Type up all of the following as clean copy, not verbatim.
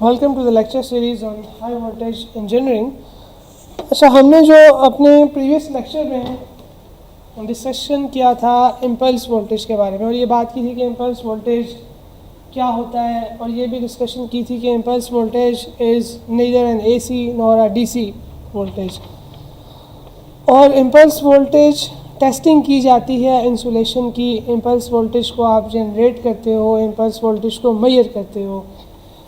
Welcome to the lecture series on high voltage engineering. अच्छा, हमने जो अपने प्रीवियस लेक्चर में डिस्कशन किया था इम्पल्स वोल्टेज के बारे में, और ये बात की थी कि इम्पल्स वोल्टेज क्या होता है, और ये भी डिस्कशन की थी कि impulse voltage is neither N AC nor a DC voltage. और इम्पल्स वोल्टेज टेस्टिंग की जाती है इंसुलेशन की। इम्पल्स वोल्टेज को आप जनरेट करते हो, इम्पल्स वोल्टेज को मेजर करते हो।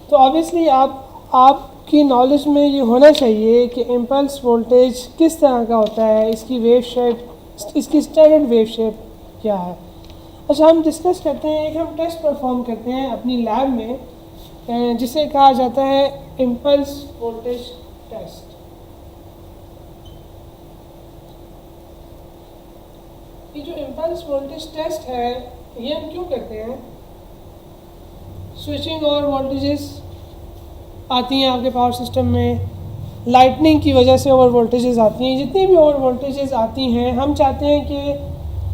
तो ऑब्वियसली आपकी नॉलेज में ये होना चाहिए कि इम्पल्स वोल्टेज किस तरह का होता है, इसकी वेव शेप, इसकी स्टैंडर्ड वेव शेप क्या है। अच्छा, हम डिस्कस करते हैं, एक हम टेस्ट परफॉर्म करते हैं अपनी लैब में जिसे कहा जाता है इम्पल्स वोल्टेज टेस्ट। ये जो इम्पल्स वोल्टेज टेस्ट है ये हम क्यों करते हैं? स्विचिंग और वोल्टेजेस आती हैं आपके पावर सिस्टम में, लाइटनिंग की वजह से ओवर वोल्टेजेस आती हैं। जितनी भी ओवर वोल्टेजेस आती हैं, हम चाहते हैं कि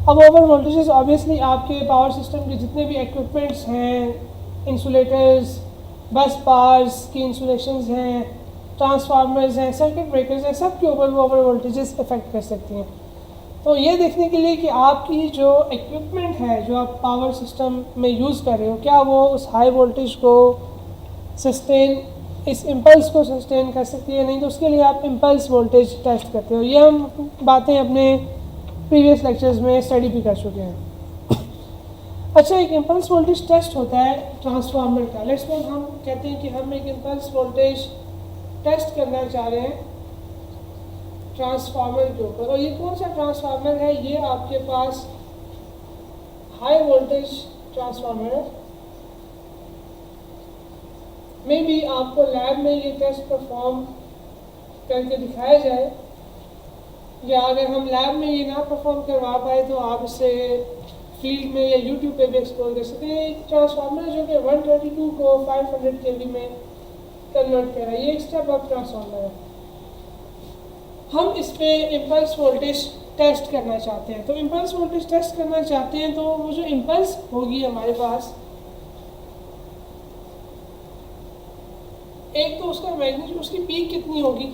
अब ओवर वोल्टेजेस ऑब्वियसली आपके पावर सिस्टम के जितने भी इक्विपमेंट्स हैं, इंसुलेटर्स, बस बार्स की इंसुलेशंस हैं, ट्रांसफार्मर्स हैं, सर्किट ब्रेकर्स हैं, सब के ऊपर वो ओवर वोल्टेजेस इफेक्ट कर सकती हैं। तो ये देखने के लिए कि आपकी जो इक्विपमेंट है जो आप पावर सिस्टम में यूज़ कर रहे हो, क्या वो उस हाई वोल्टेज को सस्टेन, इस इम्पल्स को सस्टेन कर सकती है, नहीं तो उसके लिए आप इम्पल्स वोल्टेज टेस्ट करते हो। ये हम बातें अपने प्रीवियस लेक्चर्स में स्टडी भी कर चुके हैं। अच्छा, एक इम्पल्स वोल्टेज टेस्ट होता है ट्रांसफार्मर का। लेट्स सपोज हम कहते हैं कि हम एक इम्पल्स वोल्टेज टेस्ट करना चाह रहे हैं ट्रांसफार्मर के ऊपर। और ये कौन सा ट्रांसफार्मर है? ये आपके पास हाई वोल्टेज ट्रांसफार्मर है। मे बी आपको लैब में ये टेस्ट परफॉर्म करके दिखाया जाए, या अगर हम लैब में ये ना परफॉर्म करवा पाए तो आप इसे फील्ड में या यूट्यूब पे भी एक्सप्लोर कर सकते हैं। एक ट्रांसफार्मर जो कि 132 को 500 kV में कन्वर्ट कर रहा है, ये एक स्टेप अप ट्रांसफार्मर है। हम इस पे इम्पल्स वोल्टेज टेस्ट करना चाहते हैं। तो इम्पल्स वोल्टेज टेस्ट करना चाहते हैं तो वो जो इम्पल्स होगी हमारे पास, एक तो उसका मैग्नीट्यूड, उसकी पीक कितनी होगी,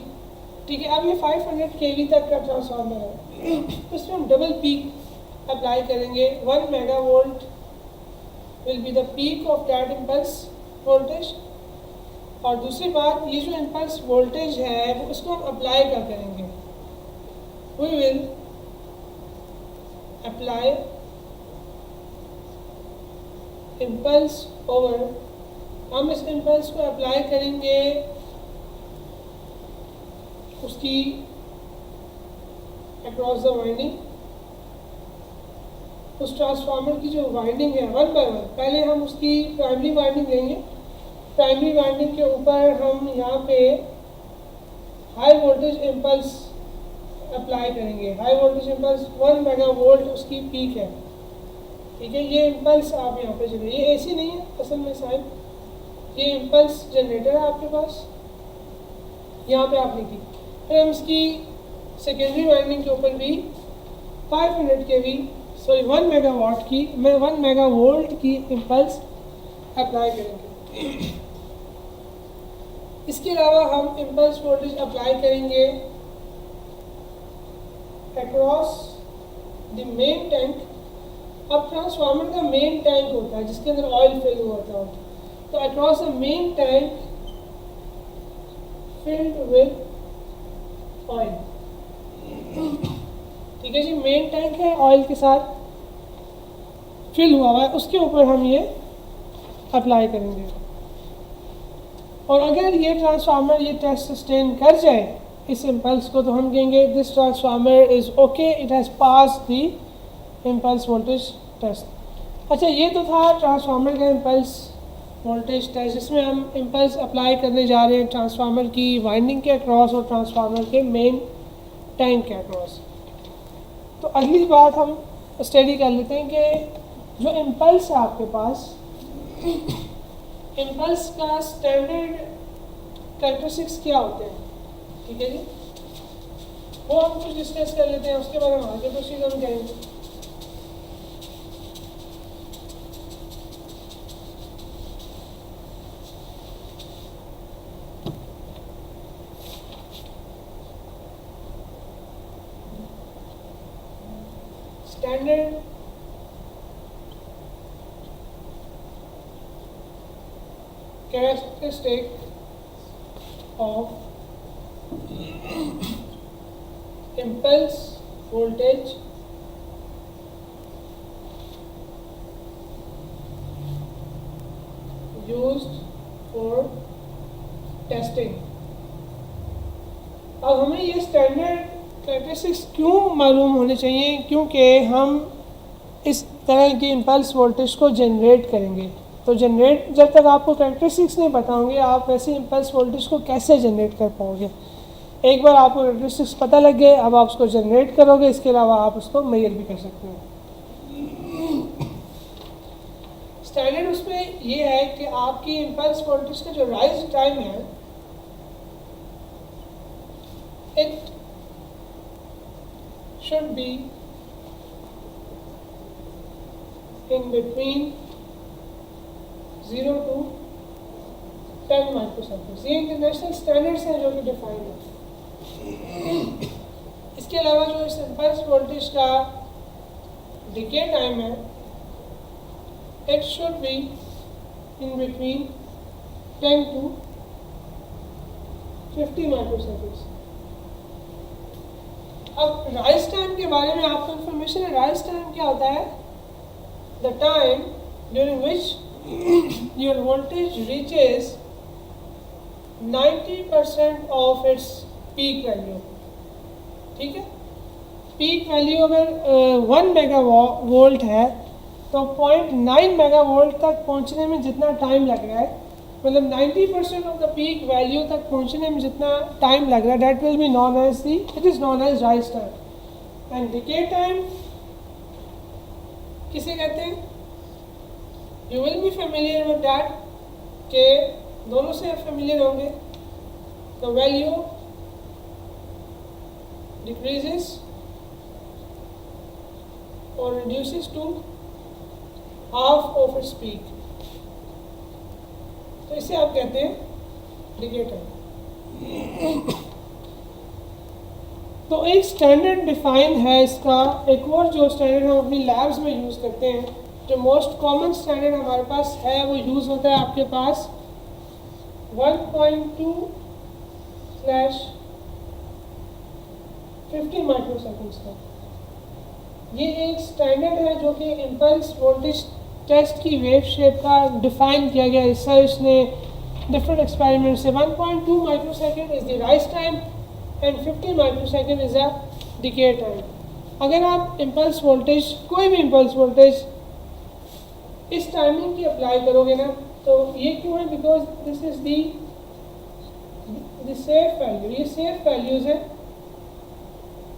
ठीक है। अब ये 500 kV तक का ट्रांसफार्मर है, इसमें हम डबल पीक अप्लाई करेंगे। 1 megavolt will be the peak of that impulse voltage. और दूसरी बात, ये जो इम्पल्स वोल्टेज है वो उसको हम अप्लाई क्या करेंगे? We will apply impulse over, हम इस इम्पल्स को अप्लाई करेंगे उसकी अक्रॉस द वाइंडिंग, उस ट्रांसफार्मर की जो वाइंडिंग है वन बाय वन। पहले हम उसकी प्राइमरी वाइंडिंग लेंगे, प्राइमरी वाइंडिंग के ऊपर हम यहाँ पे हाई वोल्टेज इम्पल्स अप्लाई करेंगे। हाई वोल्टेज इम्पल्स 1 मेगावोल्ट उसकी पीक है, ठीक है। ये इम्पल्स आप यहाँ पे चलिए, ये एसी नहीं है असल में साहब, ये इम्पल्स जनरेटर है आपके पास, यहाँ पे आपने की। फिर हम इसकी सेकेंडरी वाइंडिंग के ऊपर भी 500 kV, सॉरी 1 मेगावाट की, 1 मेगावोल्ट की इम्पल्स अप्लाई करेंगे। इसके अलावा हम इम्पल्स वोल्टेज अप्लाई करेंगे अक्रॉस द मेन टैंक। अब ट्रांसफार्मर का मेन टैंक होता है जिसके अंदर ऑयल फिल हुआ होता है, तो across the main tank filled with oil, ठीक है जी। मेन टैंक है ऑयल के साथ फिल हुआ हुआ है, उसके ऊपर हम ये अप्लाई करेंगे। और अगर ये ट्रांसफार्मर ये टेस्ट सस्टेन कर जाए इस इम्पल्स को, तो हम कहेंगे this transformer is okay, it has pass the impulse voltage test. अच्छा, ये तो था ट्रांसफार्मर का इम्पल्स वोल्टेज टेस्ट, जिसमें हम इम्पल्स अप्लाई करने जा रहे हैं ट्रांसफार्मर की वाइंडिंग के अक्रॉस और ट्रांसफार्मर के मेन टैंक के अक्रॉस। तो अगली बात हम स्टडी कर लेते हैं कि जो इम्पल्स है आपके पास, इम्पल्स का स्टैंडर्ड कैरेक्टरिस्टिक्स क्या होते हैं, ठीक है जी। वो हम कुछ डिस्कस कर लेते हैं, उसके बाद हम आगे प्रोसीड हम करेंगे। standard characteristic of impulse voltage used for testing। अब हमें ये स्टैंडर्ड कैरेक्टरिस्टिक्स क्यों मालूम होने चाहिए? क्योंकि हम इस तरह की इम्पल्स वोल्टेज को जनरेट करेंगे। तो जनरेट, जब तक आपको कैरेक्टरिस्टिक्स नहीं पता होंगे आप वैसे इम्पल्स वोल्टेज को कैसे जनरेट कर पाओगे? एक बार आपको कैरेक्टरिस्टिक्स पता लग गए, अब आप उसको जनरेट करोगे, इसके अलावा आप उसको मेजर भी कर सकते हो। स्टैंडर्ड उसमें ये है कि आपकी इम्पल्स वोल्टेज का जो राइज टाइम है, it should be in between 0 to 10 microseconds. ये इंटरनेशनल स्टैंडर्ड्स हैं जो कि डिफाइंड है। इसके अलावा जो इस इम्पल्स वोल्टेज का डिके टाइम है, it should be in between 10 to 50 microseconds. अब राइज टाइम के बारे में आपको इन्फॉर्मेशन है। राइज टाइम क्या होता है? The time during which your voltage reaches 90% of its peak value. ठीक है, पीक वैल्यू अगर 1 मेगा वोल्ट है तो 0.9 मेगा वोल्ट तक पहुंचने में जितना टाइम लग रहा है, मतलब 90% ऑफ द पीक वैल्यू तक पहुंचने में जितना टाइम लग रहा है, that will be known as the, it is known as rise time. And decay time किसे कहते हैं? You will be familiar with that, के दोनों से फेमिलियर होंगे। द वैल्यू डिक्रीजेस और reduces to half of its peak, तो इसे आप कहते हैं डिके टाइम। तो एक स्टैंडर्ड डिफाइन है इसका। एक और जो स्टैंडर्ड हम अपनी लैब्स में यूज़ करते हैं, जो मोस्ट कॉमन स्टैंडर्ड हमारे पास है, वो यूज़ होता है आपके पास 1.2/50 माइक्रोसेकंड्स का। ये एक स्टैंडर्ड है जो कि इम्पल्स वोल्टेज टेस्ट की वेव शेप का डिफाइन किया गया रिसर्च ने डिफरेंट एक्सपेरिमेंट से। 1.2 microsecond is the rise time and 50 microsecond is a decay time. अगर आप इम्पल्स वोल्टेज, कोई भी इम्पल्स वोल्टेज इस टाइमिंग की अप्लाई करोगे ना, तो ये क्यों है? Because this is the safe value. ये सेफ वैल्यूज़ है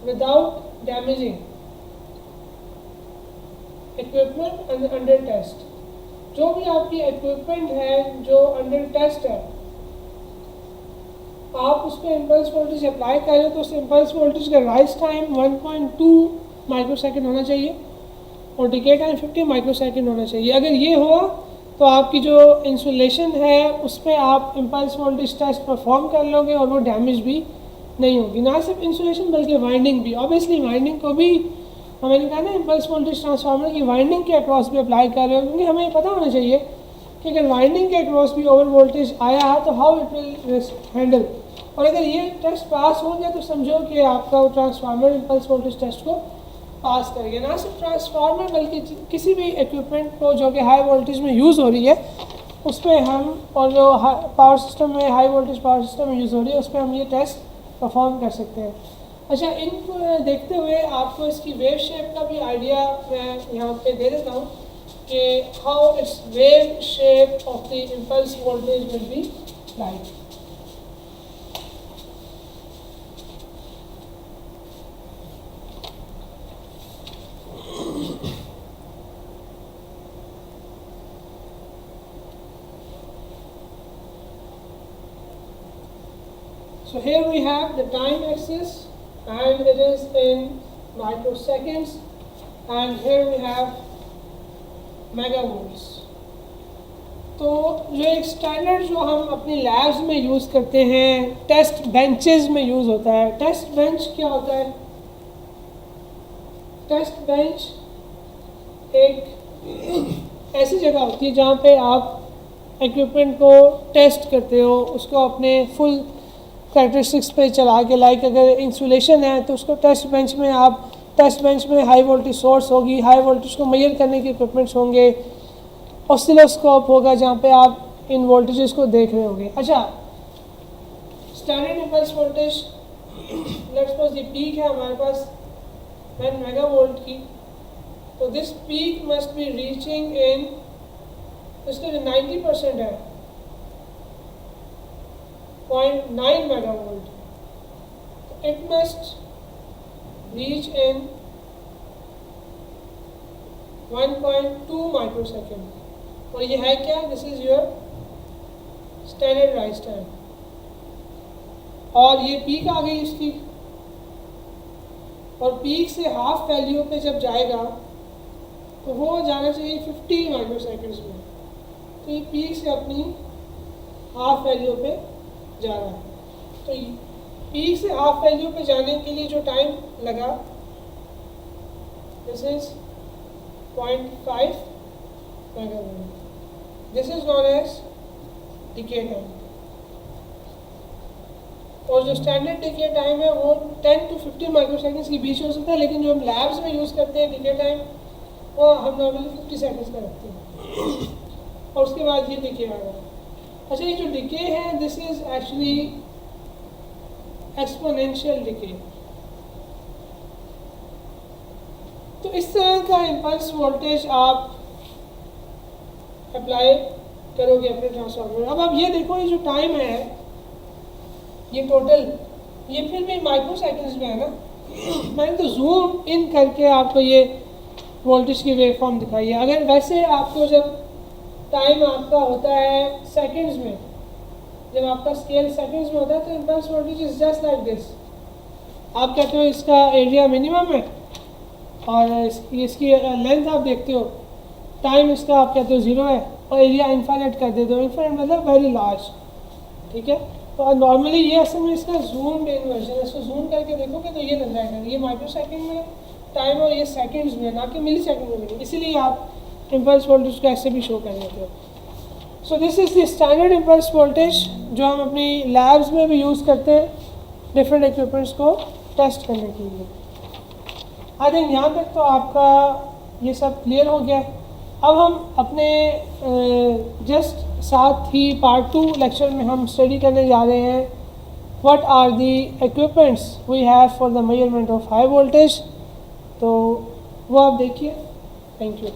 without damaging equipment under test. जो भी आपकी इक्विपमेंट है जो अंडर टेस्ट है, आप उस पर इम्पल्स वोल्टेज अप्लाई कर रहे हो, तो उस इम्पल्स वोल्टेज का राइज टाइम 1.2 माइक्रोसेकंड होना चाहिए और डिके टाइम 50 माइक्रोसेकंड होना चाहिए। अगर ये हुआ तो आपकी जो इंसुलेशन है उस पर आप इम्पल्स वोल्टेज टेस्ट परफॉर्म कर लोगे और वो डैमेज भी नहीं होगी। ना सिर्फ इंसुलेशन बल्कि वाइंडिंग भी। ऑब्वियसली वाइंडिंग को भी मैंने कहा ना, इम्पल्स वोल्टेज ट्रांसफार्मर की वाइंडिंग के अक्रॉस भी अप्लाई कर रहे हो, क्योंकि हमें पता होना चाहिए कि अगर वाइंडिंग के अक्रॉस भी ओवर वोल्टेज आया है तो हाउ इट विल हैंडल। और अगर ये टेस्ट पास हो गया तो समझो कि आपका वो ट्रांसफार्मर इम्पल्स वोल्टेज टेस्ट को पास कर गया। ना सिर्फ ट्रांसफार्मर बल्कि किसी भी इक्विपमेंट को जो कि हाई वोल्टेज में यूज़ हो रही है उस पर हम, और जो पावर सिस्टम में, हाई वोल्टेज पावर सिस्टम में यूज़ हो रही है, उस पर हम ये टेस्ट परफॉर्म कर सकते हैं। अच्छा, इनको देखते हुए आपको इसकी वेव शेप का भी आइडिया मैं यहाँ पे दे देता हूँ कि how it's wave shape of the impulse voltage will be like. So here we have the time axis and it is in microseconds, and here we have megavolts। तो जो एक स्टैंडर्ड जो हम अपनी लैब्स में यूज़ करते हैं, test benches में यूज़ होता है। टेस्ट बेंच क्या होता है? टेस्ट बेंच एक ऐसी जगह होती है जहाँ पे आप इक्विपमेंट को टेस्ट करते हो, उसको अपने फुल कैरेक्टरिस्टिक्स पे चला के, लाइक अगर इंसुलेशन है तो उसको टेस्ट बेंच में हाई वोल्टेज सोर्स होगी, हाई वोल्टेज को मेजर करने के इक्विपमेंट्स होंगे, ऑसिलोस्कोप होगा जहाँ पे आप इन वोल्टेजेस को देख रहे होंगे। अच्छा, standard impulse voltage, let's suppose ये पीक है हमारे पास 10 मेगावोल्ट की, तो this peak must be reaching इन, इसका जो 90% है 0.9 मेगावोल्ट, तो it must reach in 1.2 microsecond, और ये है क्या, this is your standard rise time, और ये पीक आ गई इसकी, और पीक से हाफ वैल्यू पे जब जाएगा तो वो जाना चाहिए 50 माइक्रोसेकेंड्स में, तो ये पीक से अपनी हाफ वैल्यू पे जा रहा है। तो पीक से हाफ वैल्यू पे जाने के लिए जो टाइम लगा, this is 0.5 megavolt, this is known as decay time, और जो स्टैंडर्ड डिके टाइम है वो 10 to 15 माइक्रोसेकेंड्स के बीच हो सकता है, लेकिन जो हम लैब्स में यूज़ करते हैं डिके टाइम वो हम नॉर्मली 50 सेकेंड्स का रखते हैं, और उसके बाद ये डिके आ रहा है। अच्छा, ये जो डिके है this is actually exponential decay. तो इस तरह का इम्पल्स वोल्टेज आप अप्लाई करोगे अपने ट्रांसफार्मर में। अब आप ये देखो, ये जो टाइम है ये टोटल, ये फिर भी माइक्रो सेकेंड्स में है ना, मैंने तो जूम इन करके आपको ये वोल्टेज की वेव फॉर्म दिखाई है। अगर वैसे आपको जब टाइम आपका होता है सेकंड्स में, जब आपका स्केल सेकंड्स में होता है तो impulse voltage is just like this. आप कहते हो इसका एरिया मिनिमम है और इसकी लेंथ आप देखते हो, टाइम इसका आप कहते हो 0 है और एरिया इनफाइनाइट कर देते हो। इनफाइनाइट मतलब वेरी लार्ज, ठीक है। तो नॉर्मली ये असल में इसका जूम इन वर्जन है, इसको जूम करके देखोगे तो ये नजर आएगा, ये माइक्रो सेकेंड में टाइम और ये सेकंड्स में, ना कि मिली सेकेंड में मिलेगी, इसीलिए आप इम्पल्स वोल्टेज को ऐसे भी शो कर देते हो। So this is the standard impulse voltage जो हम अपनी लैब्स में भी यूज़ करते हैं डिफरेंट इक्विपमेंट्स को टेस्ट करने के लिए। आई थिंक यहाँ तक तो आपका ये सब क्लियर हो गया। अब हम अपने जस्ट साथ ही पार्ट 2 लेक्चर में हम स्टडी करने जा रहे हैं what are the equipments we have for the measurement of high voltage. तो वो आप देखिए। Thank you.